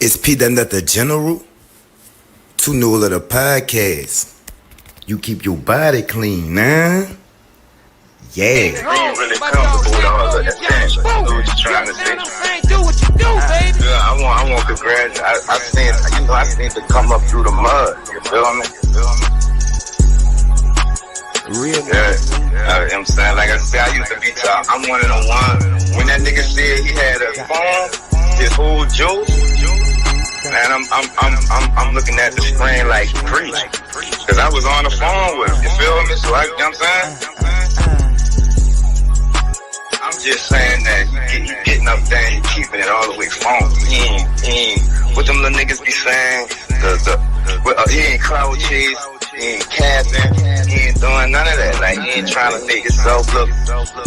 It's P done at the general. Too new of the podcast. You keep your body clean, nah? Yeah. Being really comfortable with all of that things. You know what you're trying to say. Do what you do, baby. Yeah, I want to congratulate. I seen to come up through the mud. You feel me? Real. Yeah. I'm saying, like I said, I used to be top. I'm one of the ones. When that nigga said he had a phone, his whole juice. Man, I'm looking at the screen like preach. Cause I was on the phone with him. You feel me? So you know what I'm saying? I'm just saying that he getting up there and keeping it all the way phone. What them little niggas be saying? He ain't cloud chase, he ain't capping, he ain't doing none of that. Like he ain't trying to make himself look.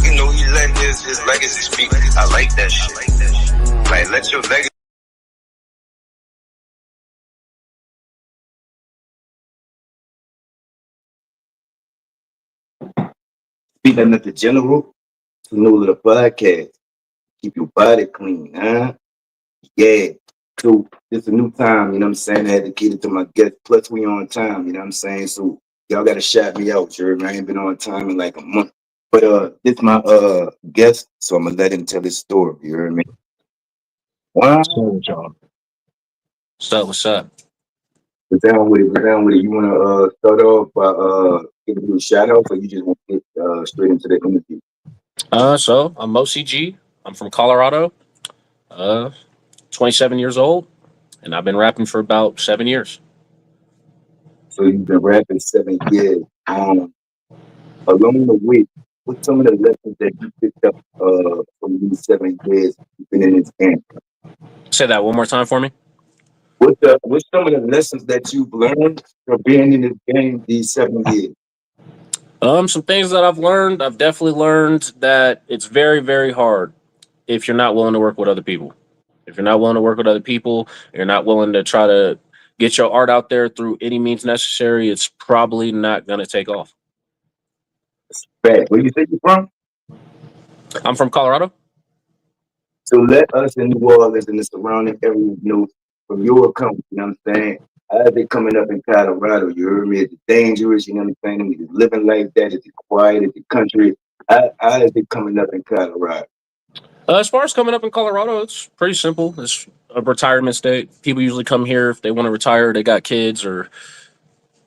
You know, he letting his legacy speak. I like that shit. Like let your legacy. P done at the general. Too new of the podcast. Keep your body clean, huh? Yeah. So it's a new time, you know what I'm saying? I had to get it to my guest. Plus we on time, you know what I'm saying? So y'all gotta shout me out, you heard me? I ain't been on time in like a month. But this my guest, so I'm gonna let him tell his story, you heard me? Wow. So, y'all. What's up? We're down with it, we're down with it. You wanna start off by giving you a shout out, or you just want to get straight into the interview? So I'm Mosi G. I'm from Colorado. 27 years old, and I've been rapping for about 7 years. So you've been rapping 7 years. Along the way, what's some of the lessons that you picked up from these 7 years you've been in this game? Say that one more time for me. What's some of the lessons that you've learned from being in this game these 7 years? Some things that I've learned. I've definitely learned that it's very, very hard if you're not willing to work with other people. If you're not willing to work with other people, you're not willing to try to get your art out there through any means necessary. It's probably not going to take off. Right. Where you say you're from? I'm from Colorado. So let us in New Orleans and the surrounding area know from your account, you know what I'm saying? How's it coming up in Colorado? You heard me? Is it dangerous? You know what I'm saying? Is it living like that? Is it quiet? Is it country? How is it coming up in Colorado? As far as coming up in Colorado, it's pretty simple. It's a retirement state. People usually come here if they want to retire, they got kids, or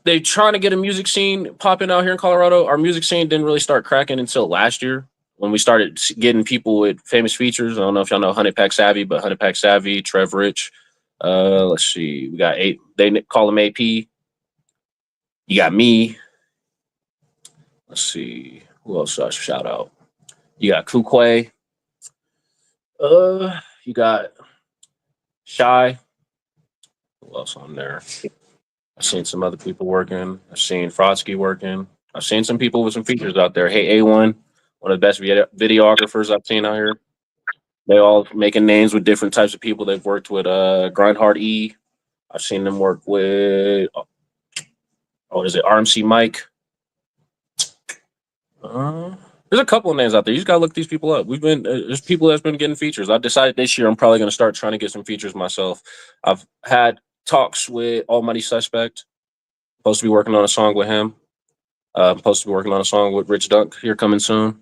they trying to get a music scene popping out here in Colorado. Our music scene didn't really start cracking until last year when we started getting people with famous features. I don't know if y'all know Honey Pack Savvy, but Honey Pack Savvy, Trev Rich. Let's see, we got eight. They call him AP. You got me. Let's see, who else should I shout out? You got Kukwe. You got Shy. Who else on there? I've seen some other people working. I've seen Frodsky working. I've seen some people with some features out there. Hey, one of the best videographers I've seen out here. They all making names with different types of people. They've worked with Grindhard E. I've seen them work with RMC Mike. There's a couple of names out there. You just gotta look these people up. There's people that's been getting features. I decided this year I'm probably gonna start trying to get some features myself. I've had talks with Almighty Suspect. Supposed to be working on a song with him. Supposed to be working on a song with Rich Dunk here coming soon.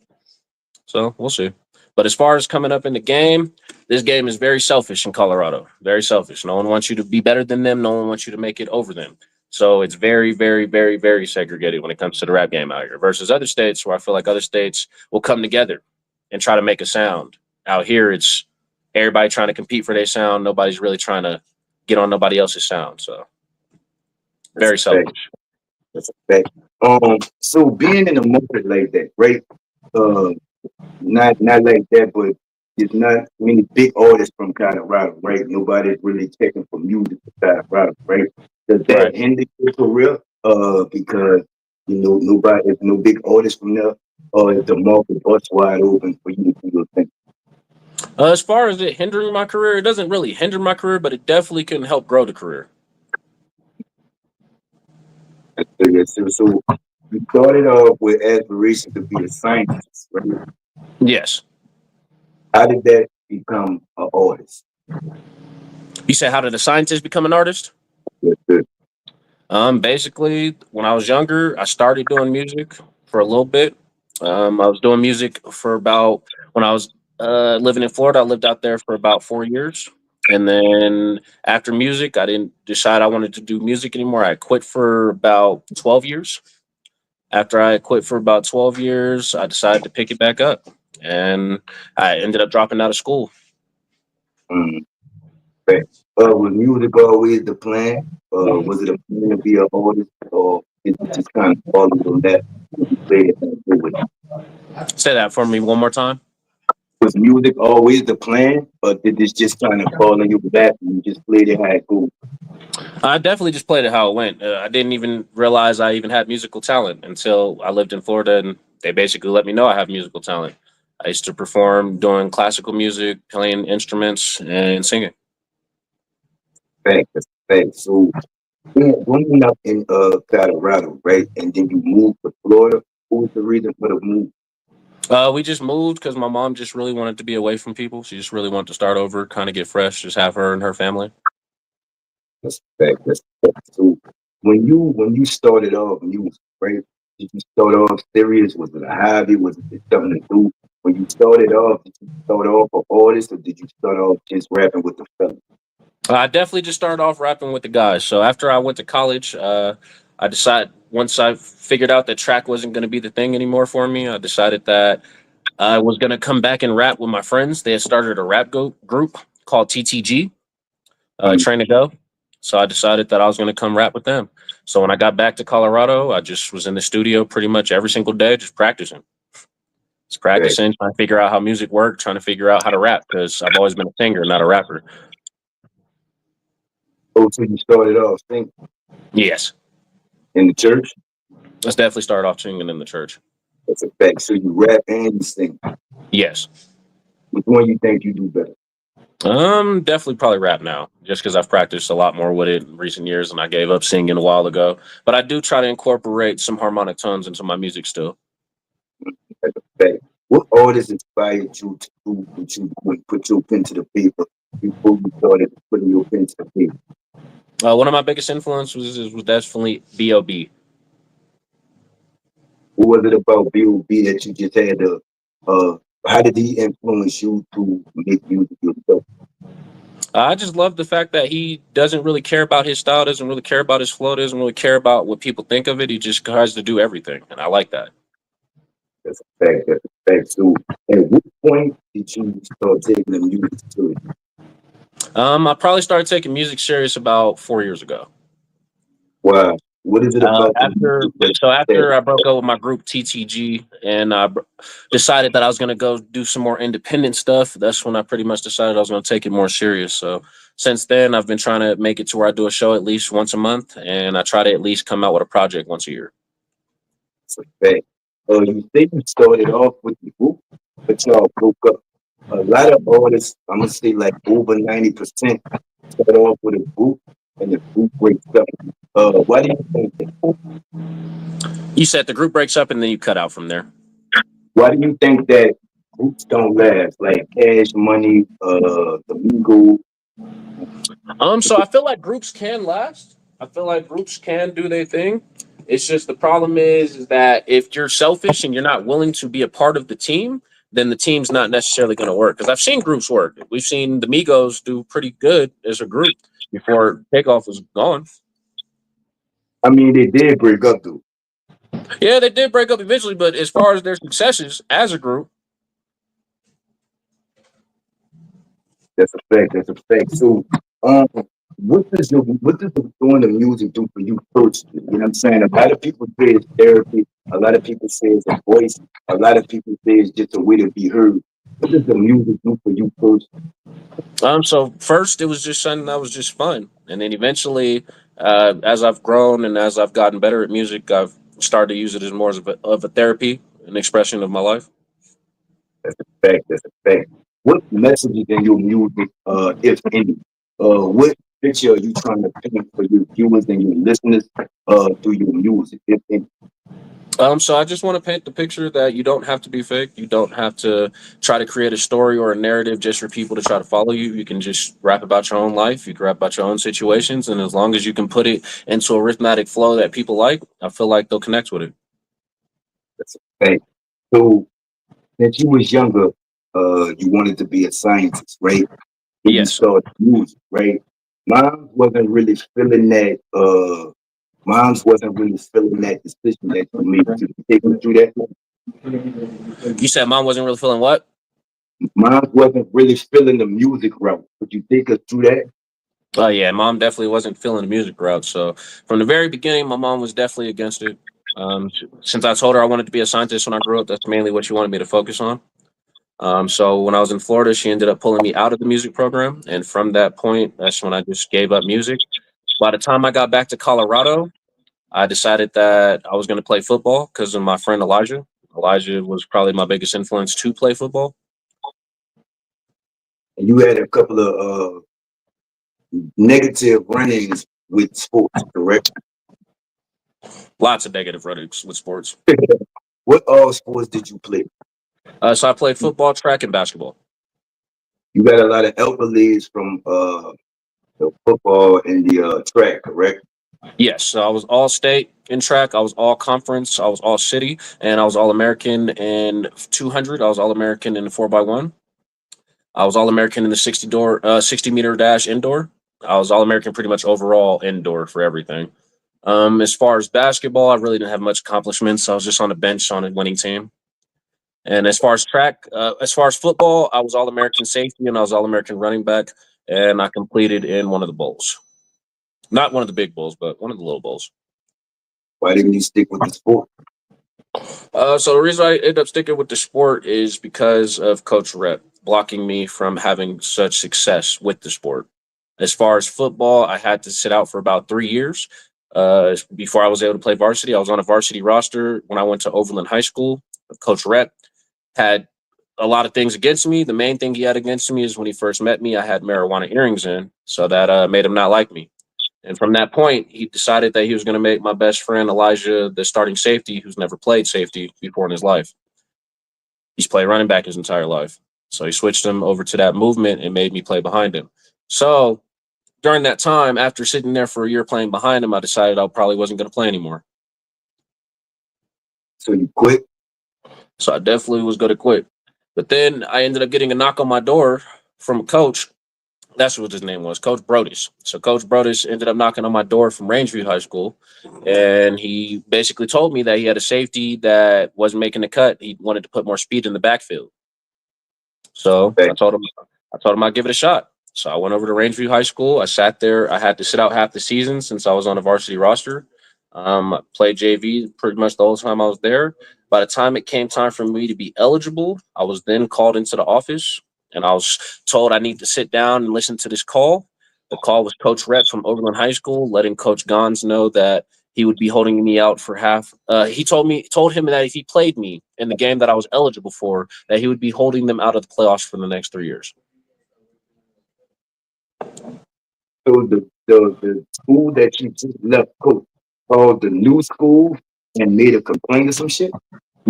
So we'll see. But as far as coming up in the game, this game is very selfish in Colorado. Very selfish. No one wants you to be better than them. No one wants you to make it over them. So it's very, very, very, very segregated when it comes to the rap game out here versus other states where I feel like other states will come together and try to make a sound. Out here, it's everybody trying to compete for their sound. Nobody's really trying to get on nobody else's sound. So very selfish. That's a fact. So being in a market like that, right? Not like that, but there's not many big artists from Colorado, right? Nobody's really checking for music from Colorado, right? Does that hinder your career? Because there's no big artists from there, or is the market bust wide open for you to do your thing? As far as it hindering my career, it doesn't really hinder my career, but it definitely can help grow the career. So you started off with aspirations to be a scientist, right? Yes. How did that become an artist? You said, how did a scientist become an artist? Yes, sir. Basically, when I was younger, I started doing music for a little bit. I was doing music for about when I was living in Florida. I lived out there for about 4 years, and then after music, I didn't decide I wanted to do music anymore. I quit for about 12 years. After I quit for about 12 years, I decided to pick it back up, and I ended up dropping out of school. Mm, right. Was music always the plan? Was it a plan to be an artist, or did you just kind of follow your left and you played it and go with it? Say that for me one more time. Was music always the plan, or did this just kind of fall in your lap and you just played it how it goes? I definitely just played it how it went. I didn't even realize I even had musical talent until I lived in Florida, and they basically let me know I have musical talent. I used to perform doing classical music, playing instruments, and singing. Thanks, thanks. So growing up in Colorado, right, and then you moved to Florida. What was the reason for the move? We just moved because my mom just really wanted to be away from people. She just really wanted to start over, kind of get fresh, just have her and her family. That's fact. That's fact. So when you started off music, right? Did you start off serious? Was it a hobby? Was it just something to do? When you started off, did you start off an artist, or did you start off just rapping with the fellas? I definitely just started off rapping with the guys. So after I went to college, I decided once I figured out that track wasn't going to be the thing anymore for me, I decided that I was going to come back and rap with my friends. They had started a group called TTG, Mm, Train to Go. So I decided that I was going to come rap with them. So when I got back to Colorado, I just was in the studio pretty much every single day, just practicing. Just right. practicing, trying to figure out how music worked, trying to figure out how to rap because I've always been a singer, not a rapper. Oh, so you started off singing Yes, in the church? let's definitely start off singing in the church. That's a fact. So you rap and you sing. Yes. Which one you think you do better? Definitely probably rap now, just because I've practiced a lot more with it in recent years, and I gave up singing a while ago. But I do try to incorporate some harmonic tones into my music still. That's a fact. What artist inspired you to do what you do and put your pen to the paper before you started putting your pen to the paper? One of my biggest influences was definitely B.O.B. What was it about B.O.B. that you just had to, how did he influence you to make music yourself? I just love the fact that he doesn't really care about his style, doesn't really care about his flow, doesn't really care about what people think of it. He just tries to do everything, and I like that. That's a fact. That's a fact. So, at what point did you start taking the music serious? I probably started taking music serious about 4 years ago. Wow. What is it about the After music that so that after I broke up with my group TTG and decided that I was going to go do some more independent stuff, that's when I pretty much decided I was going to take it more serious. So since then, I've been trying to make it to where I do a show at least once a month, and I try to at least come out with a project once a year. is a fact? You say you started off with the group, but y'all broke up. A lot of artists, I'm gonna say like over 90% start off with a group and the group breaks up. Why do you think that? You said the group breaks up and then you cut out from there. Why do you think that groups don't last? Like Cash Money, the Migos. So I feel like groups can last. I feel like groups can do their thing. It's just the problem is that if you're selfish and you're not willing to be a part of the team, then the team's not necessarily going to work. Because I've seen groups work. We've seen the Migos do pretty good as a group before Takeoff was gone. I mean, they did break up though. Yeah, they did break up eventually, but as far as their successes as a group, That's a fact. That's a fact. So, um, what does doing the music do for you personally? You know what I'm saying? A lot of people say it's therapy. A lot of people say it's a voice. A lot of people say it's just a way to be heard. What does the music do for you personally? so first it was just something that was just fun, and then eventually, as I've grown and as I've gotten better at music, I've started to use it as more of a therapy, an expression of my life. That's a fact. That's a fact. What messages in your music, if any? What picture are you trying to paint for your viewers and your listeners through your music, if any? So I just want to paint the picture that you don't have to be fake. You don't have to try to create a story or a narrative just for people to try to follow you. You can just rap about your own life. You can rap about your own situations, and as long as you can put it into a rhythmatic flow that people like, I feel like they'll connect with it. That's a fact. So since you was younger, you wanted to be a scientist, right? Then you Yes. started music, right? Mom wasn't really feeling that. Mom's wasn't really feeling that decision that you made. Could you take me through that? You said mom wasn't really feeling what? Mom wasn't really feeling the music route. Could you take us through that? Oh yeah, mom definitely wasn't feeling the music route. So from the very beginning, my mom was definitely against it. Since I told her I wanted to be a scientist when I grew up, that's mainly what she wanted me to focus on. So when I was in Florida, she ended up pulling me out of the music program, and from that point, that's when I just gave up music. By the time I got back to Colorado, I decided that I was going to play football because of my friend Elijah. Elijah was probably my biggest influence to play football. And you had a couple of negative run-ins with sports, correct? Lots of negative rhetorics with sports. What all sports did you play? So I played football, track, and basketball. You got a lot of accolades from the football and the track, correct? Yes, so I was all state in track. I was all conference. I was all city, and I was all American in 200. I was all American in the 4x1. I was all American in the 60 meter dash indoor. I was all American pretty much overall indoor for everything. As far as basketball, I really didn't have much accomplishments. I was just on the bench on a winning team. And as far as track, as far as football, I was all American safety and I was all American running back, and I completed in one of the bowls. Not one of the big bowls, but one of the little bowls. Why didn't you stick with the sport? So the reason I ended up sticking with the sport is because of Coach Rep blocking me from having such success with the sport. As far as football, I had to sit out for about 3 years before I was able to play varsity. I was on a varsity roster when I went to Overland High School. Coach Rep had a lot of things against me. The main thing he had against me is when he first met me, I had marijuana earrings in, so that made him not like me. And from that point, he decided that he was going to make my best friend Elijah the starting safety, who's never played safety before in his life. He's played running back his entire life. So he switched him over to that movement and made me play behind him. So during that time, after sitting there for a year playing behind him, I decided I probably wasn't going to play anymore. So you quit? So I definitely was going to quit. But then I ended up getting a knock on my door from a coach. That's what his name was, Coach Brodus. So Coach Brodus ended up knocking on my door from Rangeview High School, and he basically told me that he had a safety that wasn't making the cut. He wanted to put more speed in the backfield. So Okay. I told him I'd give it a shot. So I went over to Rangeview High School. I sat there. I had to sit out half the season since I was on a varsity roster. I played JV pretty much the whole time I was there. By the time it came time for me to be eligible, I was then called into the office and I was told I need to sit down and listen to this call. The call was Coach Rep from Overland High School, letting Coach Gons know that he would be holding me out for half. He told him that if he played me in the game that I was eligible for, that he would be holding them out of the playoffs for the next 3 years. So the school that you just left, coach, called the new school and made a complaint or some shit?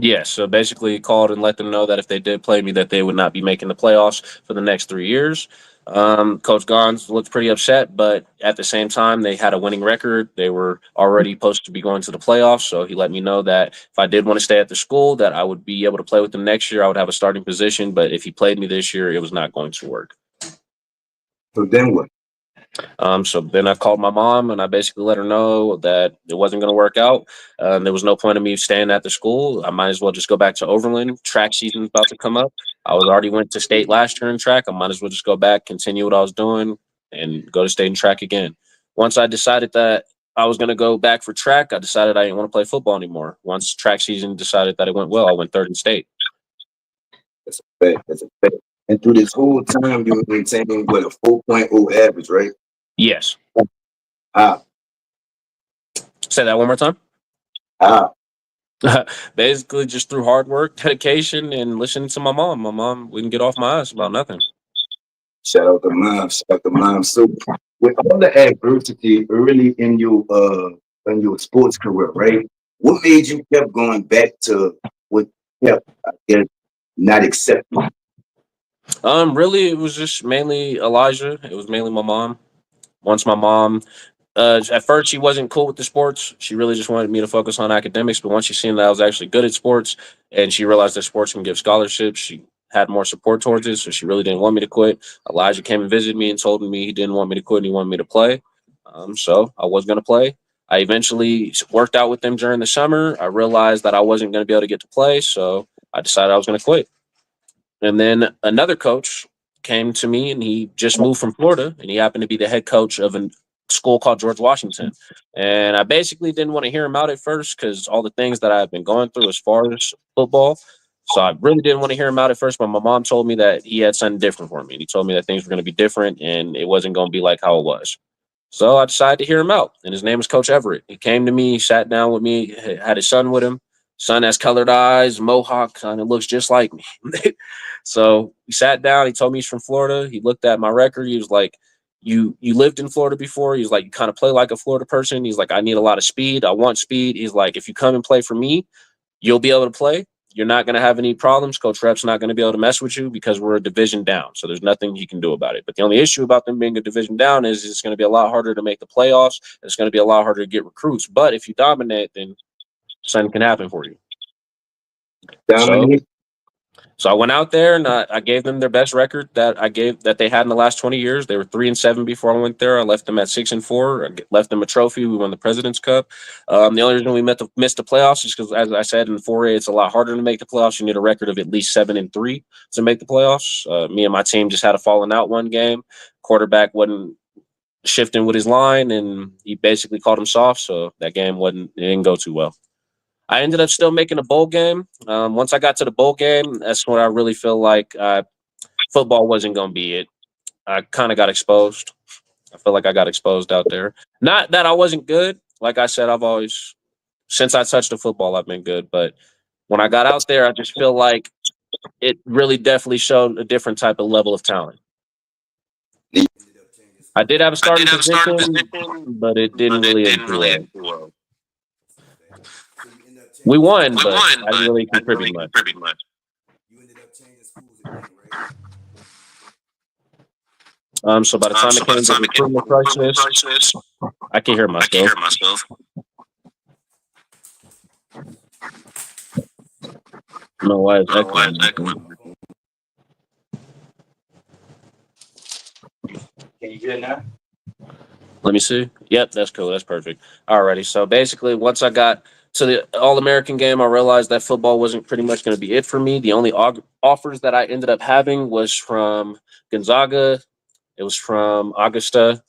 Yes, so basically he called and let them know that if they did play me, that they would not be making the playoffs for the next 3 years. Coach Gons looked pretty upset, but at the same time, they had a winning record. They were already supposed to be going to the playoffs, so he let me know that if I did want to stay at the school, that I would be able to play with them next year. I would have a starting position, but if he played me this year, it was not going to work. So then what? So then I called my mom and I basically let her know that it wasn't going to work out. There was no point in me staying at the school. I might as well just go back to Overland. Track season's about to come up. I was already went to state last year in track. I might as well just go back, continue what I was doing, and go to state and track again. Once I decided that I was going to go back for track, I decided I didn't want to play football anymore. Once track season decided that it went well, I went third in state. That's a fact. That's a fact. And through this whole time, you were maintaining what, a 4.0 average, right? Yes. Ah, Say that one more time. ah. Basically, just through hard work, dedication, and listening to my mom. My mom wouldn't get off my ass about nothing. Shout out to mom. Shout out to mom. So with all the adversity early in your sports career, right? What made you kept going back to what kept, I guess, not accepting? Really, it was just mainly Elijah. It was mainly my mom. Once my mom, at first she wasn't cool with the sports. She really just wanted me to focus on academics. But once she seen that I was actually good at sports, and she realized that sports can give scholarships, she had more support towards it. So she really didn't want me to quit. Elijah came and visited me and told me he didn't want me to quit and he wanted me to play. So I was going to play. I eventually worked out with them during the summer. I realized that I wasn't going to be able to get to play, so I decided I was going to quit. And then another coach came to me and he just moved from Florida and he happened to be the head coach of a school called George Washington. And I basically didn't want to hear him out at first because all the things that I've been going through as far as football. So I really didn't want to hear him out at first, but my mom told me that he had something different for me. And he told me that things were going to be different and it wasn't going to be like how it was. So I decided to hear him out. And his name is Coach Everett. He came to me, sat down with me, had his son with him. Son has colored eyes, mohawk, and it looks just like me. So we sat down. He told me he's from Florida. He looked at my record. He was like, you lived in Florida before? He's like, you kind of play like a Florida person. He's like, I need a lot of speed. I want speed. He's like, if you come and play for me, you'll be able to play. You're not going to have any problems. Coach Rep's not going to be able to mess with you because we're a division down. So there's nothing he can do about it. But the only issue about them being a division down is it's going to be a lot harder to make the playoffs. It's going to be a lot harder to get recruits. But if you dominate, then something can happen for you. So Dominique? So I went out there and I gave them their best record that they had in the last 20 years. They were 3-7 before I went there. I left them at 6-4. I left them a trophy. We won the President's Cup. The only reason we missed the playoffs is because, as I said in 4A, it's a lot harder to make the playoffs. You need a record of at least 7-3 to make the playoffs. Me and my team just had a falling out one game. Quarterback wasn't shifting with his line, and he basically called him soft. So that game it didn't go too well. I ended up still making a bowl game. Once I got to the bowl game, that's when I really feel like football wasn't going to be it. I kind of got exposed. I feel like I got exposed out there. Not that I wasn't good. Like I said, since I touched the football, I've been good. But when I got out there, I just feel like it really definitely showed a different type of level of talent. I did have a starting position, but it didn't really end too well. We won, but I didn't really contribute much. You ended up changing schools again, right? So by the time it came to recruitment crisis, I can hear myself. No, why is echoing? Can you hear now? Let me see. Yep, that's cool. That's perfect. Alrighty. So basically, once I got to the All-American game, I realized that football wasn't pretty much going to be it for me. The only offers that I ended up having was from Gonzaga. It was from Augusta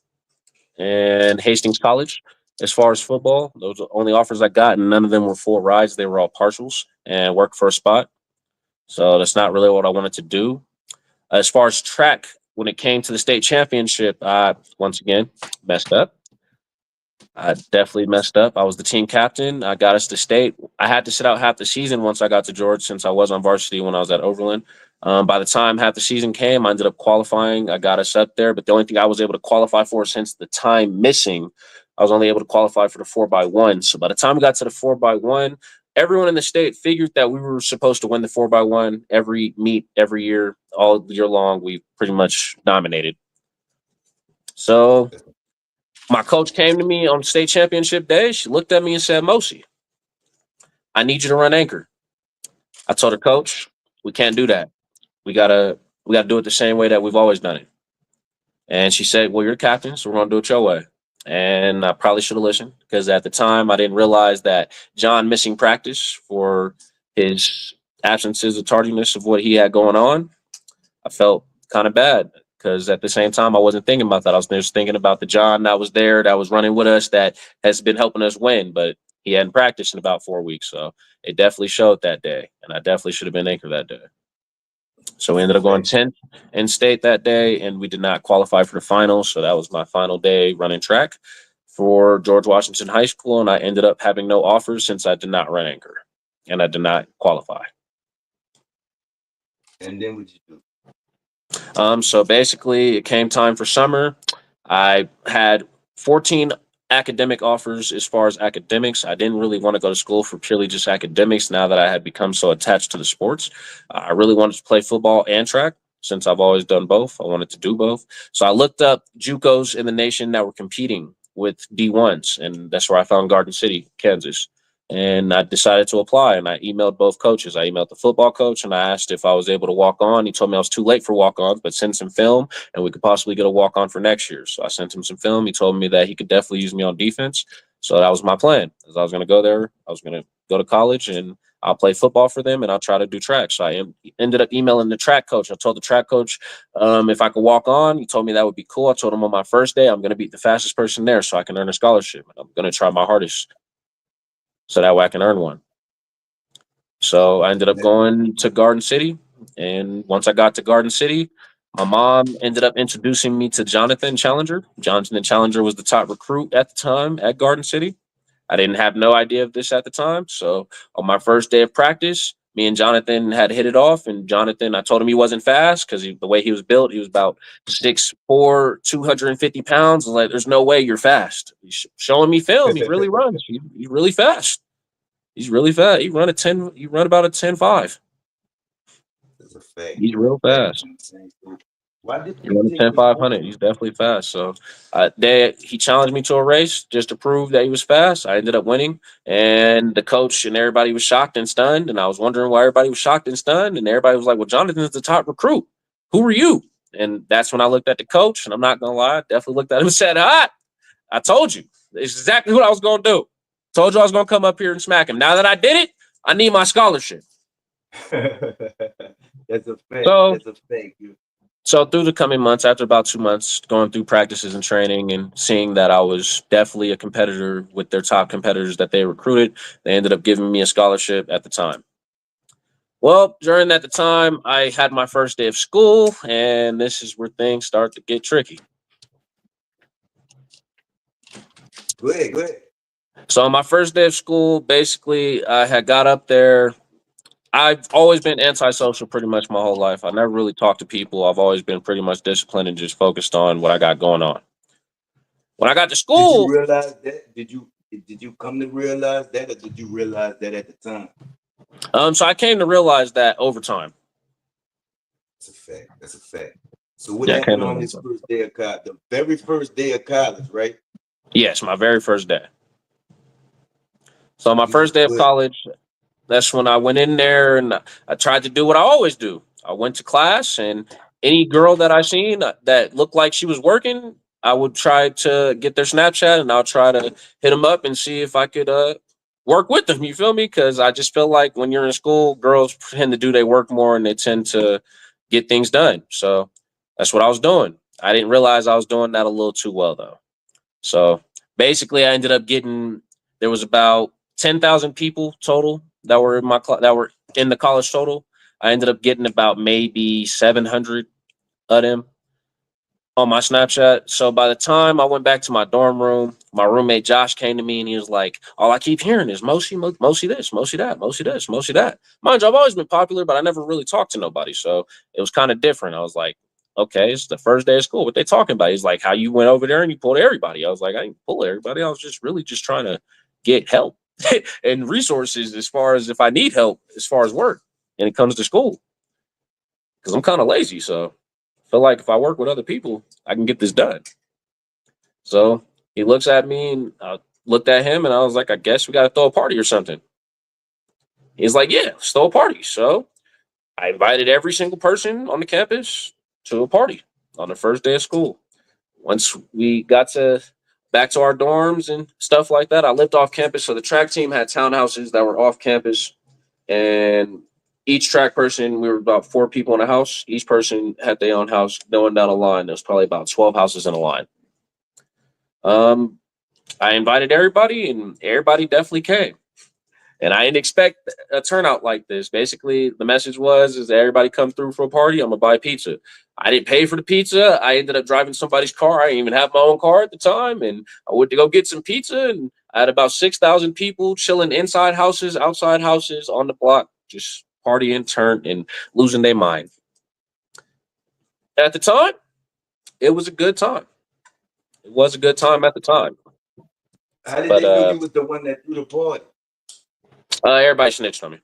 and Hastings College. As far as football, those are the only offers I got, and none of them were full rides. They were all partials and work for a spot. So that's not really what I wanted to do. As far as track, when it came to the state championship, I once again messed up. I definitely messed up. I was the team captain. I got us to state. I had to sit out half the season once I got to George since I was on varsity when I was at Overland. By the time half the season came, I ended up qualifying. I got us up there, but the only thing I was able to qualify for since the time missing, I was only able to qualify for the 4x1. So by the time we got to the 4x1, everyone in the state figured that we were supposed to win the 4x1 every meet, every year, all year long. We pretty much dominated. So my coach came to me on state championship day. She looked at me and said, Mosi, I need you to run anchor. I told her, Coach, we can't do that. We gotta do it the same way that we've always done it. And she said, well, you're the captain, so we're gonna do it your way. And I probably should have listened because at the time I didn't realize that John missing practice for his absences of tardiness of what he had going on. I felt kind of bad because at the same time I wasn't thinking about that. I was just thinking about the John that was there, that was running with us, that has been helping us win, but he hadn't practiced in about 4 weeks. So it definitely showed that day, and I definitely should have been anchor that day. So we ended up going 10th in state that day, and we did not qualify for the finals. So that was my final day running track for George Washington High School, and I ended up having no offers since I did not run anchor, and I did not qualify. And then what you do? So basically, it came time for summer. I had 14 academic offers as far as academics. I didn't really want to go to school for purely just academics now that I had become so attached to the sports. I really wanted to play football and track since I've always done both. I wanted to do both. So I looked up JUCOs in the nation that were competing with D1s, and that's where I found Garden City, Kansas. And I decided to apply, and I emailed both coaches. I emailed the football coach and I asked if I was able to walk on. He told me I was too late for walk on, but send some film and we could possibly get a walk on for next year. So I sent him some film. He told me that he could definitely use me on defense. So that was my plan. As I was going to go there, I was going to go to college and I'll play football for them and I'll try to do track. So ended up emailing the track coach. I told the track coach if I could walk on. He told me that would be cool. I told him on my first day, I'm going to beat the fastest person there so I can earn a scholarship. And I'm going to try my hardest so that way I can earn one. So I ended up going to Garden City. And once I got to Garden City, my mom ended up introducing me to Jonathan Challenger. Jonathan Challenger was the top recruit at the time at Garden City. I didn't have no idea of this at the time. So on my first day of practice, me and Jonathan had hit it off. And Jonathan, I told him he wasn't fast because the way he was built, he was about 6'4", 250 pounds. I was like, there's no way you're fast. He's showing me film. He really runs. He's really fast. He's really fast. He run about a 10.5. That's a fact. He's real fast. Why did He run a 10.500. He's definitely fast. So he challenged me to a race just to prove that he was fast. I ended up winning, and the coach and everybody was shocked and stunned. And I was wondering why everybody was shocked and stunned. And everybody was like, "Well, Jonathan's the top recruit. Who are you?" And that's when I looked at the coach. And I'm not gonna lie, I definitely looked at him and said, "Ah, I told you. It's exactly what I was gonna do. Told you I was gonna come up here and smack him. Now that I did it, I need my scholarship." That's a fact. So, That's a fact. So through the coming months, after about 2 months, going through practices and training and seeing that I was definitely a competitor with their top competitors that they recruited, they ended up giving me a scholarship at the time. Well, during that time, I had my first day of school, and this is where things start to get tricky. Go ahead. So on my first day of school, basically, I had got up there. I've always been antisocial pretty much my whole life. I never really talked to people. I've always been pretty much disciplined and just focused on what I got going on. When I got to school, did you realize that? Did you come to realize that, or did you realize that at the time? So I came to realize that over time. That's a fact. So what happened on this first day of college? The very first day of college, right? Yes, my very first day. So my first day of college, that's when I went in there and I tried to do what I always do. I went to class, and any girl that I seen that looked like she was working, I would try to get their Snapchat and I'll try to hit them up and see if I could work with them. You feel me? Because I just feel like when you're in school, girls tend to do their work more and they tend to get things done. So that's what I was doing. I didn't realize I was doing that a little too well, though. So basically, I ended up there was about 10,000 people total that were in the college total. I ended up getting about maybe 700 of them on my Snapchat. So by the time I went back to my dorm room, my roommate Josh came to me and he was like, "All I keep hearing is Mosi this, Mosi that, Mosi this, Mosi that." Mind you, I've always been popular, but I never really talked to nobody. So it was kind of different. I was like, okay, it's the first day of school. What they talking about? He's like, "How you went over there and you pulled everybody?" I was like, "I didn't pull everybody. I was just really just trying to get help and resources as far as if I need help as far as work and it comes to school. Because I'm kind of lazy. So I feel like if I work with other people, I can get this done." So he looks at me and I looked at him and I was like, "I guess we got to throw a party or something." He's like, "Yeah, let's throw a party." So I invited every single person on the campus to a party on the first day of school. Once we got back to our dorms and stuff like that, I lived off campus. So the track team had townhouses that were off campus, and each track person, we were about 4 people in a house. Each person had their own house going down a line. There was probably about 12 houses in a line. I invited everybody, and everybody definitely came. And I didn't expect a turnout like this. Basically, the message is that everybody come through for a party, I'm going to buy pizza. I didn't pay for the pizza. I ended up driving somebody's car. I didn't even have my own car at the time. And I went to go get some pizza. And I had about 6,000 people chilling inside houses, outside houses, on the block, just partying, turn, and losing their mind. At the time, it was a good time. It was a good time at the time. How did But they know you was the one that threw the party? everybody snitched on me.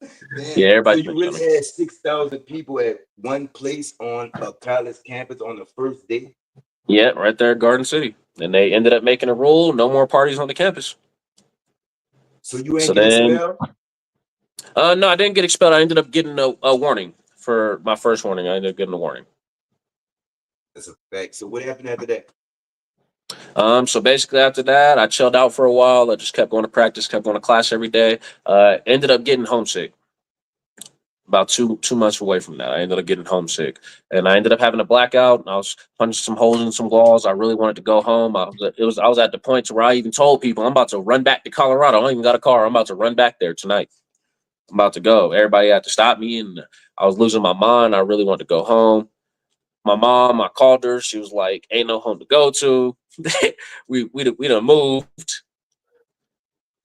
Man, Yeah, so everybody you snitched on really me. had 6,000 people at one place on a college campus on the first day? Yeah, right there at Garden City. And they ended up making a rule: no more parties on the campus. So you So ain't get then, expelled? no, I didn't get expelled. I ended up getting a warning for my first warning. I ended up getting a warning. That's a fact. So what happened after that? So basically after that, I chilled out for a while. I just kept going to practice, kept going to class every day. Ended up getting homesick. About 2 months away from that, I ended up getting homesick, and I ended up having a blackout. And I was punching some holes in some walls. I really wanted to go home. I was at the point to where I even told people I'm about to run back to Colorado. I don't even got a car. I'm about to run back there tonight. I'm about to go. Everybody had to stop me, and I was losing my mind. I really wanted to go home. My mom, I called her. She was like, "Ain't no home to go to. we done moved."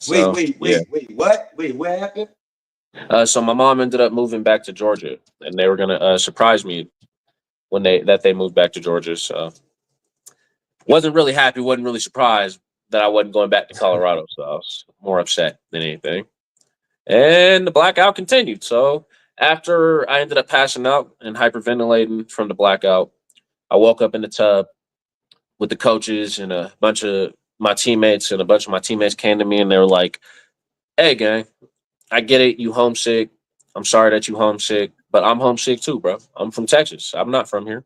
Wait, So wait, yeah. wait, wait, what? Wait, what happened? So my mom ended up moving back to Georgia, and they were gonna surprise me when they moved back to Georgia. So wasn't really happy. Wasn't really surprised that I wasn't going back to Colorado. So I was more upset than anything. And the blackout continued. So after I ended up passing out and hyperventilating from the blackout, I woke up in the tub with the coaches and a bunch of my teammates, and a bunch of my teammates came to me and they were like, "Hey, gang, I get it. You homesick. I'm sorry that you homesick, but I'm homesick too, bro. I'm from Texas. I'm not from here."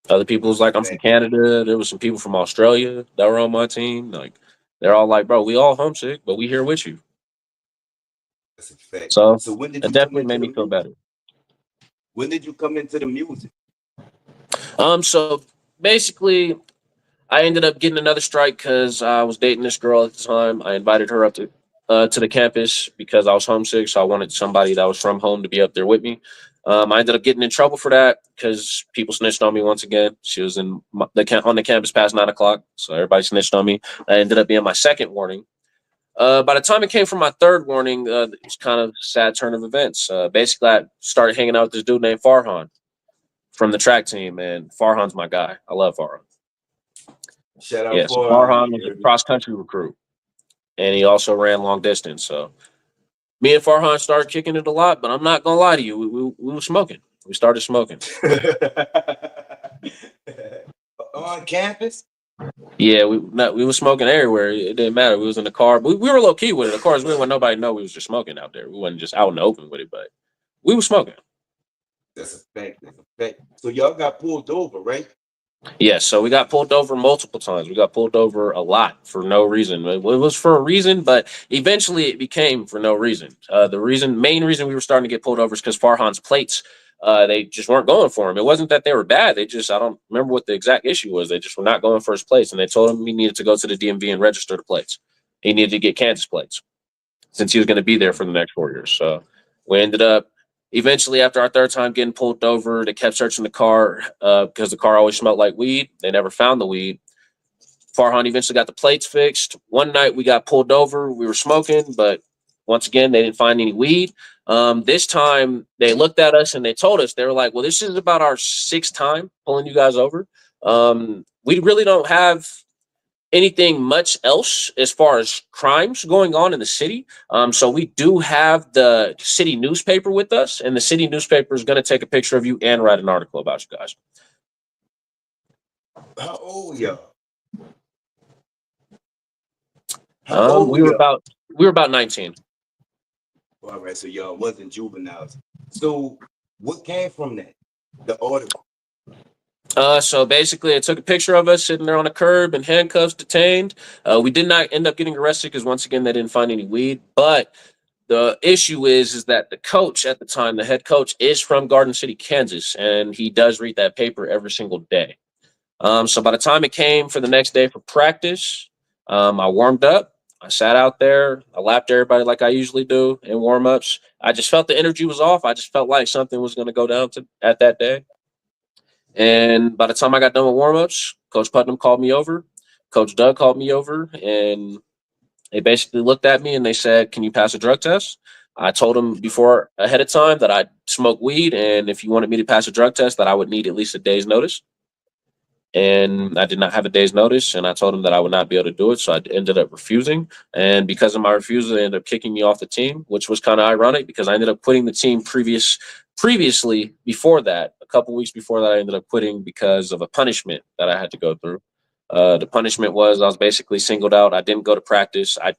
Other people was That's a like, "I'm from fact. Canada." There was some people from Australia that were on my team. Like, they're all like, "Bro, we all homesick, but we here with you." That's a fact. So So when did it you come definitely into made the me feel music? better. When did you come into the music? So basically, I ended up getting another strike because I was dating this girl at the time. I invited her up to the campus because I was homesick, so I wanted somebody that was from home to be up there with me. I ended up getting in trouble for that because people snitched on me once again. She was on the campus past 9 o'clock, so everybody snitched on me. That ended up being my second warning. By the time it came from my third warning, it was kind of a sad turn of events. Basically, I started hanging out with this dude named Farhan from the track team, and Farhan's my guy. I love Farhan. Shout out Yeah, so for Farhan you was a heard me? cross country recruit, and he also ran long distance. So me and Farhan started kicking it a lot. But I'm not gonna lie to you, we were smoking. We started smoking. On campus? Yeah, we were smoking everywhere. It didn't matter. We was in the car. We were low key with it. Of course, we didn't want nobody to know we was just smoking out there. We wasn't just out in the open with it, but we were smoking. That's a fact. That's a fact. So y'all got pulled over, right? Yes, so we got pulled over multiple times. We got pulled over a lot for no reason. It was for a reason, but eventually it became for no reason. Main reason we were starting to get pulled over is because Farhan's plates, they just weren't going for him. It wasn't that they were bad. They just, I don't remember what the exact issue was. They just were not going for his plates, and they told him he needed to go to the DMV and register the plates. He needed to get Kansas plates since he was going to be there for the next 4 years. So we ended up eventually, after our third time getting pulled over, they kept searching the car because the car always smelled like weed. They never found the weed. Farhan eventually got the plates fixed. One night we got pulled over. We were smoking, but once again, they didn't find any weed. This time they looked at us and they told us, they were like, "Well, this is about our sixth time pulling you guys over. We really don't have anything much else as far as crimes going on in the city. So we do have the city newspaper with us, and the city newspaper is going to take a picture of you and write an article about you guys." How old y'all? How old We were y'all? about 19. All right, so y'all wasn't juveniles. So what came from that? The article. So basically, it took a picture of us sitting there on a curb in handcuffs, detained. We did not end up getting arrested because once again they didn't find any weed. But the issue is that the coach at the time, the head coach, is from Garden City, Kansas, and he does read that paper every single day. So by the time it came for the next day for practice, I warmed up. I sat out there. I lapped everybody like I usually do in warm-ups. I just felt the energy was off. I just felt like something was going to go down at that day. And by the time I got done with warm-ups, Coach Putnam called me over. Coach Doug called me over, and they basically looked at me and they said, "Can you pass a drug test?" I told them before ahead of time that I smoke weed, and if you wanted me to pass a drug test, that I would need at least a day's notice. and I did not have a day's notice, and I told him that I would not be able to do it, so I ended up refusing. And because of my refusal, they ended up kicking me off the team, which was kind of ironic because I ended up quitting the team previously before that. A couple weeks before that, I ended up quitting because of a punishment that I had to go through. The punishment was I was basically singled out. I didn't go to practice. I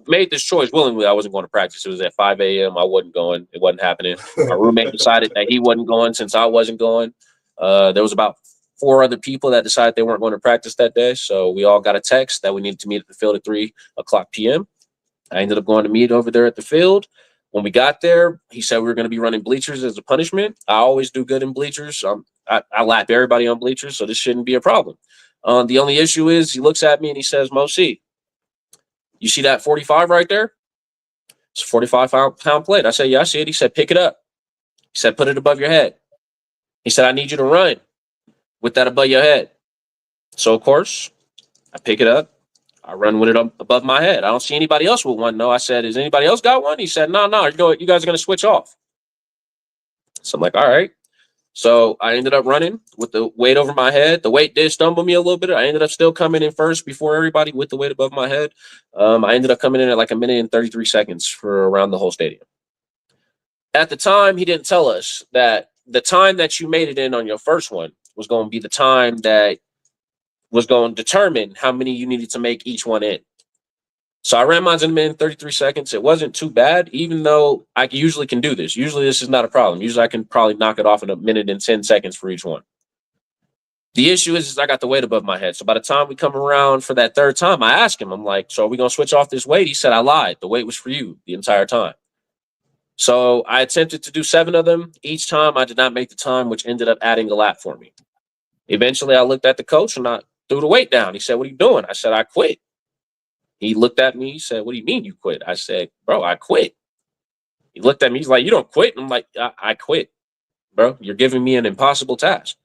made this choice willingly. I wasn't going to practice. It was at 5 a.m. I wasn't going. It wasn't happening. My roommate decided that he wasn't going since I wasn't going. There was about 4 other people that decided they weren't going to practice that day. So we all got a text that we needed to meet at the field at 3 o'clock p.m. I ended up going to meet over there at the field. When we got there, he said we were going to be running bleachers as a punishment. I always do good in bleachers. I lap everybody on bleachers, so this shouldn't be a problem. The only issue is he looks at me and he says, Mosi, you see that 45 right there? It's a 45-pound plate. I said, yeah, I see it. He said, pick it up. He said, put it above your head. He said, I need you to run with that above your head. So, of course, I pick it up. I run with it up above my head. I don't see anybody else with one. No, I said, has anybody else got one? He said, no, you guys are going to switch off. So I'm like, all right. So I ended up running with the weight over my head. The weight did stumble me a little bit. I ended up still coming in first before everybody with the weight above my head. I ended up coming in at like 1 minute and 33 seconds for around the whole stadium. At the time, he didn't tell us that the time that you made it in on your first one was going to be the time that was going to determine how many you needed to make each one in. So I ran mine in 1 minute and 33 seconds. It wasn't too bad, even though I usually can do this. Usually this is not a problem. Usually I can probably knock it off in 1 minute and 10 seconds for each one. The issue is I got the weight above my head. So by the time we come around for that third time, I asked him, I'm like, so are we going to switch off this weight? He said, I lied. The weight was for you the entire time. So I attempted to do 7 of them. Each time I did not make the time, which ended up adding a lap for me. Eventually I looked at the coach and I threw the weight down. He said, what are you doing? I said, I quit. He looked at me. He said, what do you mean you quit? I said, bro, I quit. He looked at me. He's like, you don't quit. I'm like, I quit, bro. You're giving me an impossible task.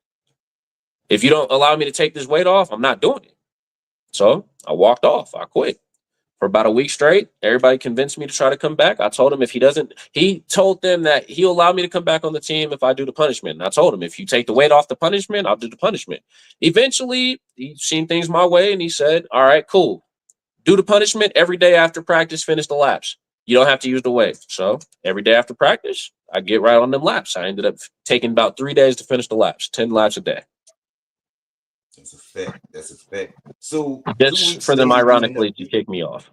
If you don't allow me to take this weight off, I'm not doing it. So I walked off. I quit. For about a week straight, everybody convinced me to try to come back. I told him he told them that he'll allow me to come back on the team if I do the punishment. And I told him, if you take the weight off the punishment, I'll do the punishment. Eventually, he's seen things my way and he said, all right, cool. Do the punishment every day after practice, finish the laps. You don't have to use the weight. So every day after practice, I get right on them laps. I ended up taking about 3 days to finish the laps, 10 laps a day. That's a fact. That's a fact. So just for them, ironically, to kick me off.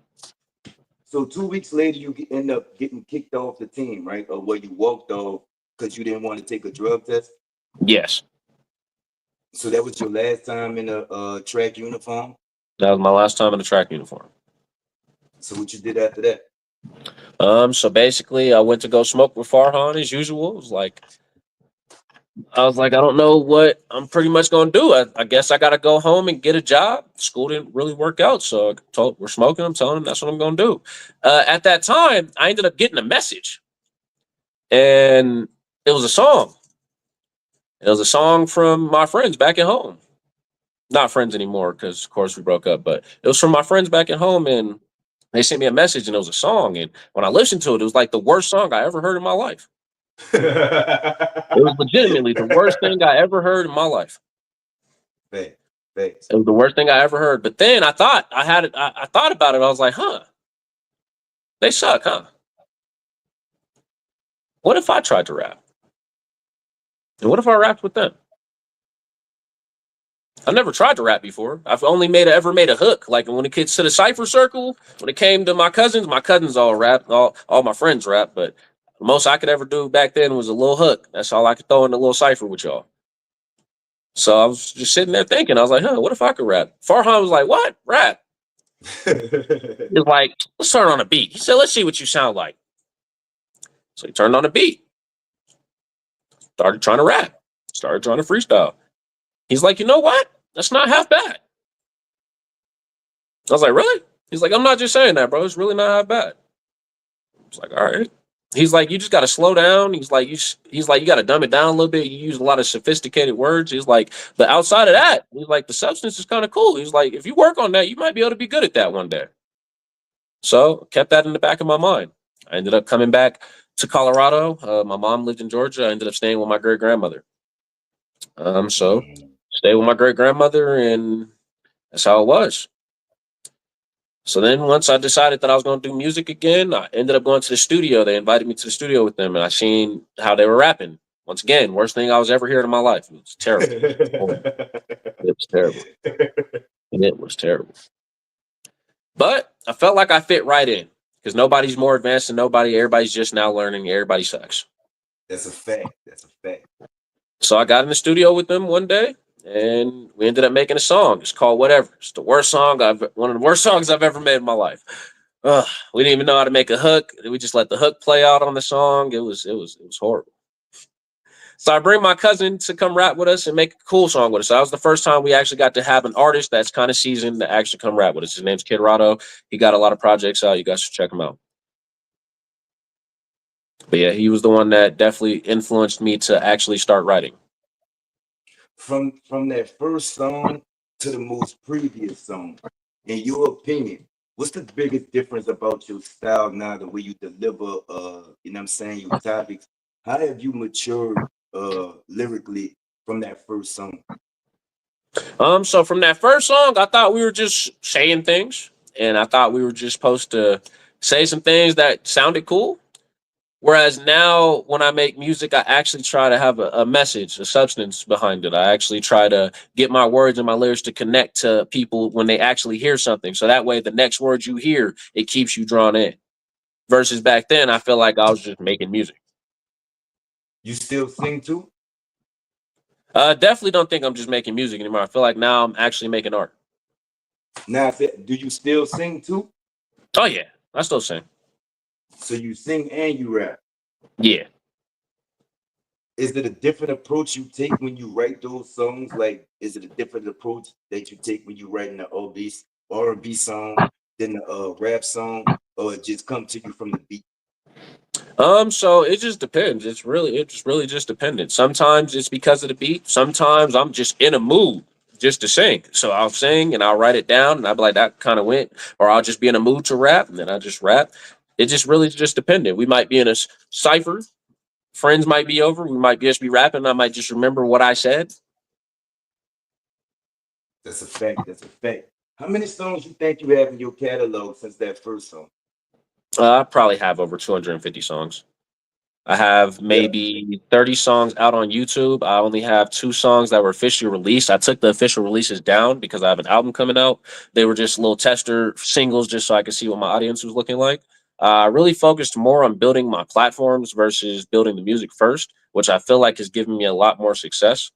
So 2 weeks later, you end up getting kicked off the team, right? Or where you walked off because you didn't want to take a drug test? Yes. So that was your last time in a track uniform? That was my last time in a track uniform. So what you did after that? So basically I went to go smoke with Farhan as usual. I was like, I don't know what I'm pretty much going to do. I guess I got to go home and get a job. School didn't really work out. So I told, we're smoking. I'm telling him that's what I'm going to do. At that time, I ended up getting a message and it was a song. It was a song from my friends back at home. Not friends anymore because, of course, we broke up. But it was from my friends back at home, and they sent me a message, and it was a song. And when I listened to it, it was like the worst song I ever heard in my life. It was legitimately the worst thing I ever heard in my life. Thanks. It was the worst thing I ever heard. But then I thought I thought about it. I was like, they suck, huh? What if I tried to rap? And what if I rapped with them? I've never tried to rap before. I've only ever made a hook. Like when it gets to the cipher circle, when it came to my cousins all rap, all my friends rap. But the most I could ever do back then was a little hook. That's all I could throw in the little cipher with y'all. So I was just sitting there thinking, I was like, what if I could rap? Farhan was like, what? Rap? He was like, let's turn on a beat. He said, let's see what you sound like. So he turned on a beat. Started trying to rap. Started trying to freestyle. He's like, you know what? That's not half bad. I was like, really? He's like, I'm not just saying that, bro. It's really not half bad. I was like, all right. He's like, you just got to slow down. He's like, you got to dumb it down a little bit. You use a lot of sophisticated words. He's like, but outside of that, he's like, the substance is kind of cool. He's like, if you work on that, you might be able to be good at that one day. So kept that in the back of my mind. I ended up coming back to Colorado. My mom lived in Georgia. I ended up staying with my great grandmother. So Stayed with my great grandmother, and that's how it was. So then once I decided that I was going to do music again, I ended up going to the studio. They invited me to the studio with them, and I seen how they were rapping. Once again, worst thing I was ever hearing in my life. It was terrible. It was terrible. It was terrible. But I felt like I fit right in because nobody's more advanced than nobody. Everybody's just now learning. Everybody sucks. That's a fact. That's a fact. So I got in the studio with them one day, and we ended up making a song. It's called Whatever. It's the worst song one of the worst songs I've ever made in my life. We didn't even know how to make a hook. We just let the hook play out on the song. It was horrible. So I bring my cousin to come rap with us and make a cool song with us. So that was the first time we actually got to have an artist that's kind of seasoned to actually come rap with us. His name's Kid Rado. He got a lot of projects out. You guys should check him out. But yeah, he was the one that definitely influenced me to actually start writing. From that first song to the most previous song, in your opinion, what's the biggest difference about your style now, the way you deliver, you know what I'm saying, your topics? How have you matured lyrically from that first song? So from that first song, I thought we were just saying things, and I thought we were just supposed to say some things that sounded cool. Whereas now, when I make music, I actually try to have a message, a substance behind it. I actually try to get my words and my lyrics to connect to people when they actually hear something. So that way, the next words you hear, it keeps you drawn in. Versus back then, I feel like I was just making music. You still sing too? Definitely don't think I'm just making music anymore. I feel like now I'm actually making art. Now, do you still sing too? Oh yeah, I still sing. So you sing and you rap. Yeah. Is it a different approach you take when you write those songs? Like, is it a different approach that you take when you write an R&B song than a rap song, or it just come to you from the beat? So it just depends. It just really just dependent. Sometimes it's because of the beat. Sometimes I'm just in a mood just to sing. So I'll sing and I'll write it down and I'll be like, that kind of went. Or I'll just be in a mood to rap and then I just rap. It just really just dependent. We might be in a cipher. Friends might be over. We might just be rapping. I might just remember what I said. That's a fact. That's a fact. How many songs you think you have in your catalog since that first song? I probably have over 250 songs. I have Yeah, maybe 30 songs out on YouTube. I only have two songs that were officially released. I took the official releases down because I have an album coming out. They were just little tester singles just so I could see what my audience was looking like. I really focused more on building my platforms versus building the music first, which I feel like has given me a lot more success.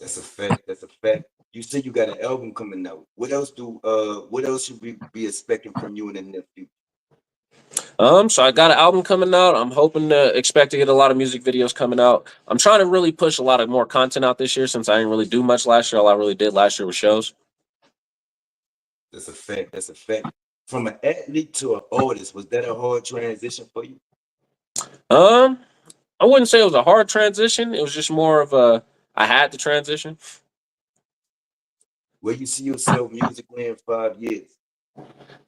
that's a fact. That's a fact. You said you got an album coming out. What else should we be expecting from you in the near future? So I got an album coming out. I'm hoping to expect to get a lot of music videos coming out. I'm trying to really push a lot of more content out this year since I didn't really do much last year. All I really did last year was shows. That's a fact. That's a fact. From an athlete to an artist, was that a hard transition for you? Um, I wouldn't say it was a hard transition. It was just more of a I had to transition. Where you see yourself musically in 5 years?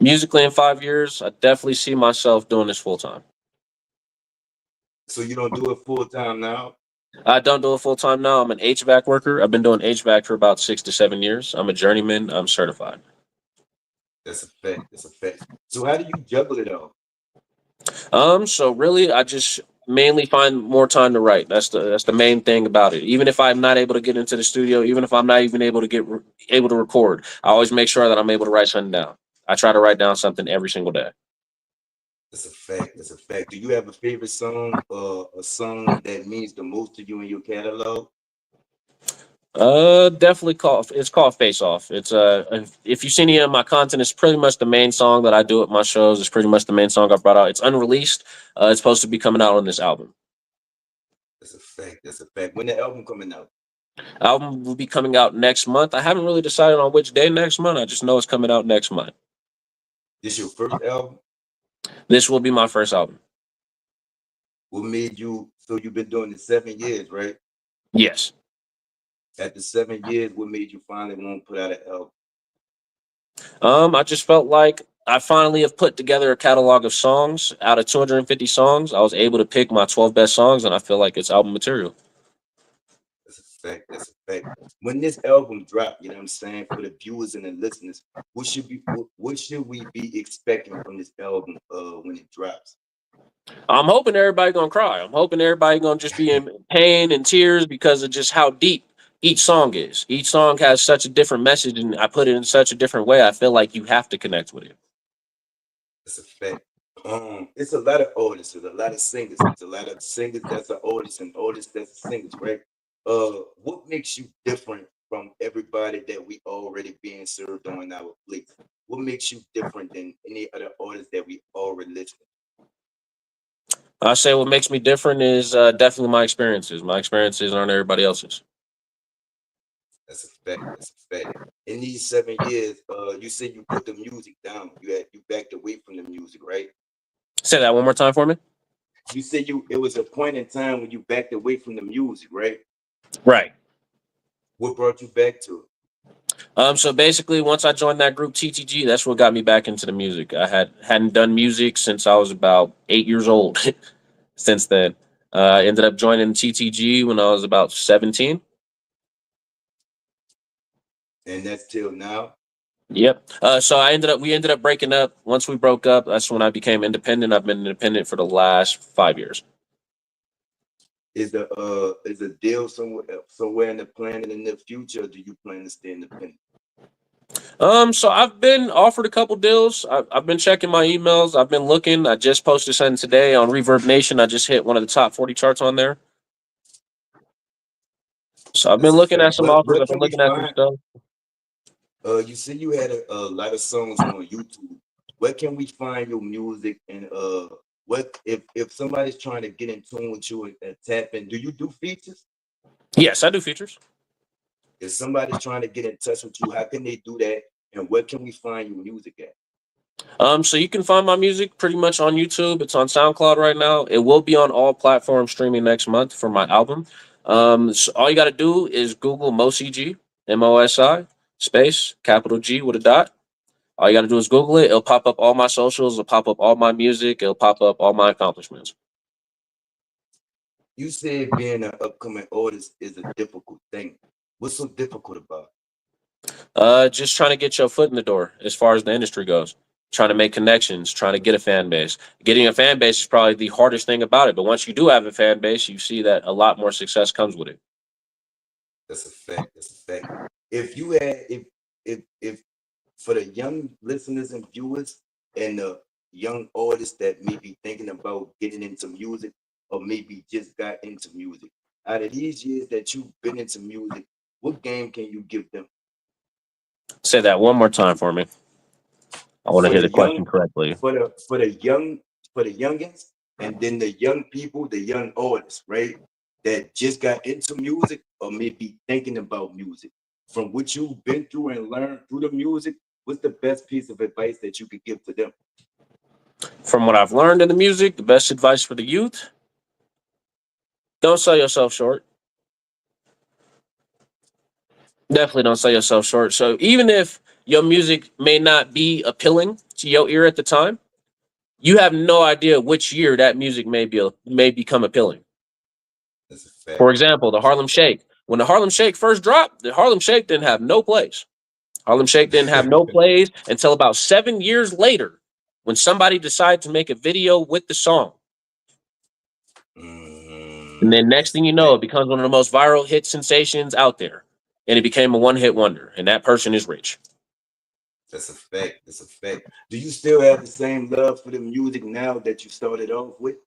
Musically in 5 years, I definitely see myself doing this full time. So you don't do it full time now? I don't do it full time now. I'm an HVAC worker. I've been doing HVAC for about 6 to 7 years. I'm a journeyman. I'm certified. That's a fact. That's a fact. So how do you juggle it all? So really, I just mainly find more time to write. That's the main thing about it. Even if I'm not able to get into the studio, even if I'm not even able to able to record, I always make sure that I'm able to write something down. I try to write down something every single day. That's a fact. That's a fact. Do you have a favorite song or a song that means the most to you in your catalog? Definitely it's called Face Off. It's if you see any of my content, it's pretty much the main song that I do at my shows. It's pretty much the main song I brought out. It's unreleased. It's supposed to be coming out on this album. That's a fact. That's a fact. When the album coming out? Album will be coming out next month. I haven't really decided on which day next month. I just know it's coming out next month. This your first album? This will be my first album. What made you? So you've been doing it 7 years, right? Yes. After 7 years, what made you finally want to put out an album? I just felt like I finally have put together a catalog of songs. Out of 250 songs, I was able to pick my 12 best songs, and I feel like it's album material. That's a fact. That's a fact. When this album drop, you know what I'm saying, for the viewers and the listeners, what should we be expecting from this album when it drops? I'm hoping everybody gonna cry. I'm hoping everybody gonna just be in pain and tears because of just how deep each song is. Each song has such a different message, and I put it in such a different way. I feel like you have to connect with it. That's a fact. It's a lot of artists, there's a lot of singers, it's a lot of singers that's an artist and artists that's a singers, right? What makes you different from everybody that we already being served on our plates? What makes you different than any other artists that we already listen? I say what makes me different is definitely my experiences. My experiences aren't everybody else's. That's a fact. That's a fact. In these 7 years, you said you put the music down. You backed away from the music, right? Say that one more time for me. You said it was a point in time when you backed away from the music, right? Right. What brought you back to it? So basically, once I joined that group TTG, that's what got me back into the music. I hadn't done music since I was about 8 years old. Since then, I ended up joining TTG when I was about 17. And that's till now. Yep. So we ended up breaking up. Once we broke up, that's when I became independent. I've been independent for the last 5 years. Is a deal somewhere in the plan in the future, or do you plan to stay independent? So I've been offered a couple deals. I've been checking my emails. I've been looking. I just posted something today on Reverb Nation. I just hit one of the top 40 charts on there. So I've been That's a looking fact. at some offers. Where I've been can we looking at some find? stuff. You said you had a lot of songs on YouTube. Where can we find your music? And what if somebody's trying to get in tune with you and tap in? Do you do features? Yes, I do features. If somebody's trying to get in touch with you, how can they do that? And where can we find your music at? So you can find my music pretty much on YouTube. It's on SoundCloud right now. It will be on all platforms streaming next month for my album. So all you got to do is Google Mosi G, Mosi space capital G with a dot. All you got to do is Google it. It'll pop up all my socials. It'll pop up all my music. It'll pop up all my accomplishments. You said being an upcoming artist is a difficult thing. What's so difficult about it? Just trying to get your foot in the door as far as the industry goes. Trying to make connections, trying to get a fan base. Getting a fan base is probably the hardest thing about it. But once you do have a fan base, you see that a lot more success comes with it. That's a fact. That's a fact. If you had, if for the young listeners and viewers and the young artists that may be thinking about getting into music or maybe just got into music, out of these years that you've been into music, what game can you give them Say that one more time for me. I want to for hear the the question young, correctly. for the youngins, and then the young people, the young artists, right? That just got into music or maybe thinking about music. From what you've been through and learned through the music, what's the best piece of advice that you could give to them? From what I've learned in the music, the best advice for the youth: don't sell yourself short. Definitely don't sell yourself short. So even if your music may not be appealing to your ear at the time, you have no idea which year that music may become appealing. That's a fact. For example, the Harlem Shake. When the Harlem Shake first dropped, the Harlem Shake didn't have no plays. Harlem Shake didn't have no plays until about 7 years later, when somebody decided to make a video with the song. And then next That's thing you a know, fact. it becomes one of the most viral hit sensations out there. And it became a one-hit wonder. And that person is rich. That's a fact. That's a fact. Do you still have the same love for the music now that you started off with?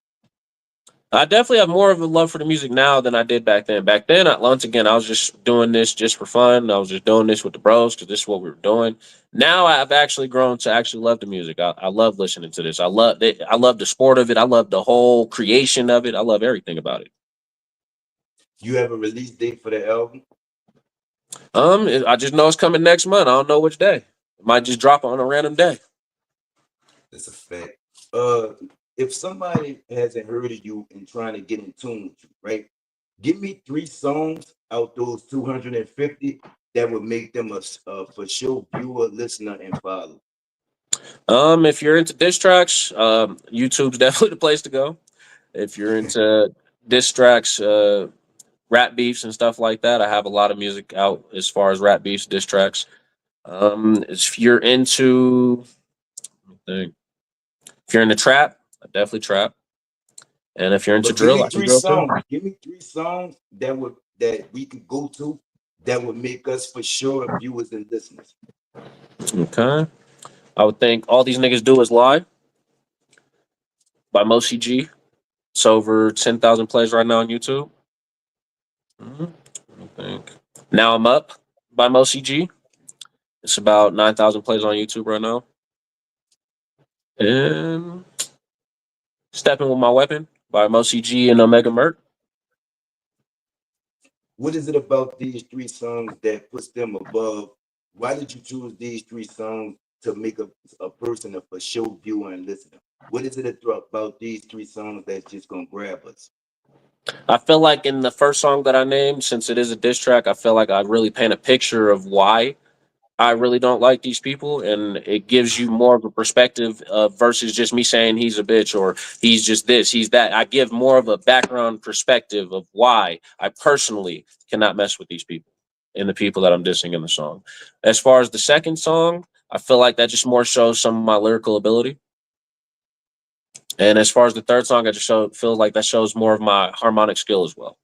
I definitely have more of a love for the music now than I did back then. Back then, once again, I was just doing this just for fun. I was just doing this with the bros because this is what we were doing. Now I've actually grown to actually love the music. I love listening to this. I love it. I love the sport of it. I love the whole creation of it. I love everything about it. You have a release date for the album? I just know it's coming next month. I don't know which day. It might just drop on a random day. That's a fact. Uh, if somebody hasn't heard of you and trying to get in tune with you, right? Give me 3 songs out those 250 that would make them a for sure viewer, listener, and follow. If you're into diss tracks, YouTube's definitely the place to go. If you're into diss tracks, rap beefs and stuff like that. I have a lot of music out as far as rap beefs, diss tracks. If you're into, if you're into trap, I definitely trap. And if you're into But give drill, me I can three drill too. songs. Give me 3 songs that we could go to that would make us for sure viewers and listeners. Okay. I would think All These Niggas Do Is Lie by Mosi G. It's over 10,000 plays right now on YouTube. I think. Now I'm Up by Mosi G. It's about 9,000 plays on YouTube right now. And Stepping With My Weapon by Mosi G and Omega Merc. What is it about these 3 songs that puts them above? Why did you choose these 3 songs to make a person a for sure viewer and listener? What is it about these 3 songs that's just gonna grab us? I feel like in the first song that I named, since it is a diss track, I feel like I really paint a picture of why I really don't like these people, and it gives you more of a perspective versus just me saying he's a bitch or he's just this, he's that. I give more of a background perspective of why I personally cannot mess with these people and the people that I'm dissing in the song. As far as the second song, I feel like that just more shows some of my lyrical ability. And as far as the third song, I just feel like that shows more of my harmonic skill as well.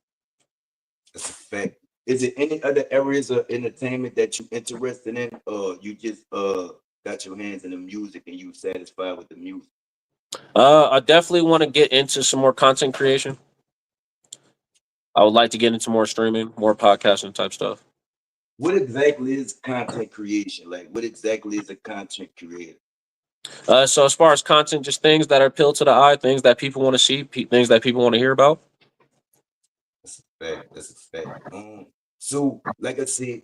That's a fact. Is it any other areas of entertainment that you interested in, or you just got your hands in the music and you satisfied with the music? I definitely want to get into some more content creation. I would like to get into more streaming, more podcasting type stuff. What exactly is content creation? Like, what exactly is a content creator? So as far as content, just things that appeal to the eye, things that people want to see, things that people want to hear about. That's a fact. That's a fact. So like I said,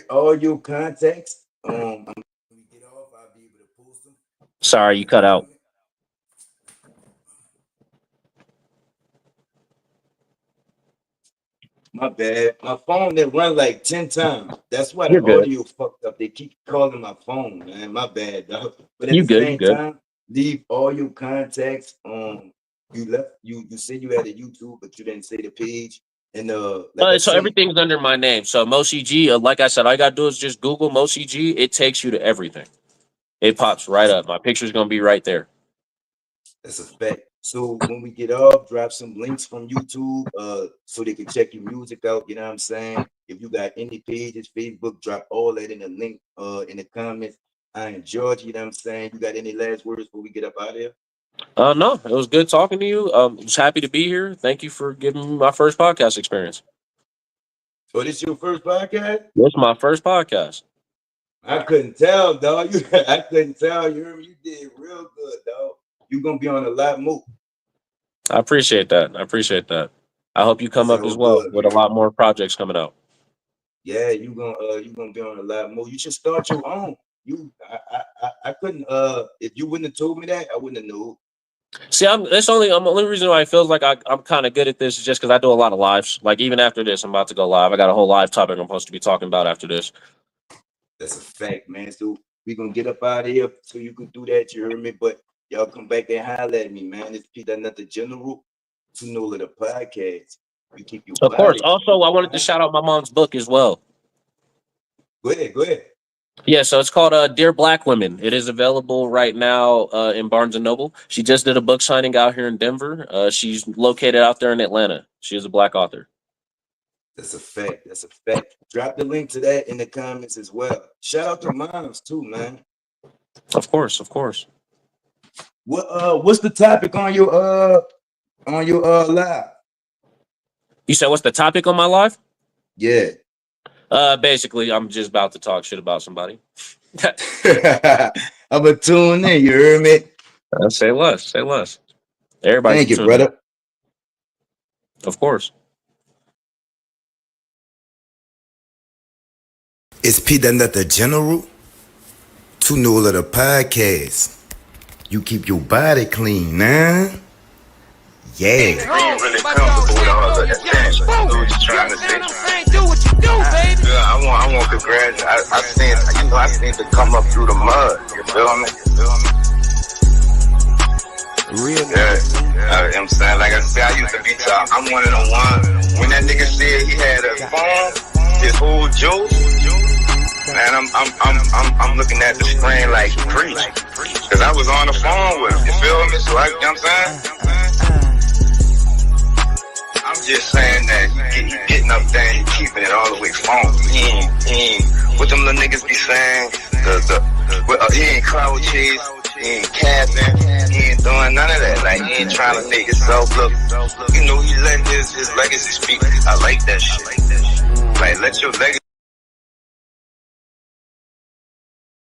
all your contacts, when we get off, I'll be able to post them. Sorry, you cut out. My bad. My phone that run like 10 times. That's why You're the good. audio fucked up. They keep calling my phone, man. My bad, dog. But at You the good? You same good? time, leave all your contacts. You said you had a YouTube, but you didn't say the page. And So everything's under my name. So Mosi G, like I said, all you gotta do is just Google Mosi G. It takes you to everything. It pops right up. My picture's gonna be right there. That's a fact. So when we get off, drop some links from YouTube, so they can check your music out. You know what I'm saying? If you got any pages, Facebook, drop all that in the link, in the comments. I enjoyed you. You know what I'm saying? You got any last words before we get up out of here? No, it was good talking to you. I was happy to be here. Thank you for giving me my first podcast experience. So this your first podcast? It's my first podcast. I couldn't tell, dog. I couldn't tell. You heard me? You did real good, dog. You're gonna be on a lot more. I appreciate that. I hope you come up as well with a lot more projects coming out. Yeah, you're gonna be on a lot more. You should start your own. I couldn't if you wouldn't have told me that, I wouldn't have known. See, the only reason why it feels like I'm kind of good at this is just because I do a lot of lives. Like even after this, I'm about to go live. I got a whole live topic I'm supposed to be talking about after this. That's a fact, man. So we're gonna get up out of here so you can do that, you heard me? But y'all come back and holler at me, man. It's pnutdageneral, the podcast. You keep your Of course. body. Also, I wanted to shout out my mom's book as well. Go ahead. Yeah, so it's called Dear Black Women. It is available right now in Barnes & Noble. She just did a book signing out here in Denver. She's located out there in Atlanta. She is a Black author. That's a fact. Drop the link to that in the comments as well. Shout out to moms too, man. Of course. What's the topic on your live? You said what's the topic on my live? Yeah. Basically, I'm just about to talk shit about somebody. I'm gonna tune in. You heard me? Say less. Everybody. Thank you, brother. In. Of course. It's pnutdageneral, the podcast. You keep your body clean, man. Yeah. Really comfortable with all of that. I was just trying to say. Do what you do, baby. Yeah, I want congrats. I seen to come up through the mud. You feel me? Real Yeah, you know what I'm saying? Like I said, I used to be top. I'm one of the ones. When that nigga said he had a phone, his whole juice, man, I'm looking at the screen like preach. Cause I was on the phone with him, you feel me? So you know what I'm saying? I'm just saying that you getting up there and keeping it all the way phone. What them little niggas be saying? He ain't cloud chase, he ain't capping, he ain't doing none of that. Like, he ain't trying to make himself look, you know, he letting his legacy speak. I like that shit. Like, let your legacy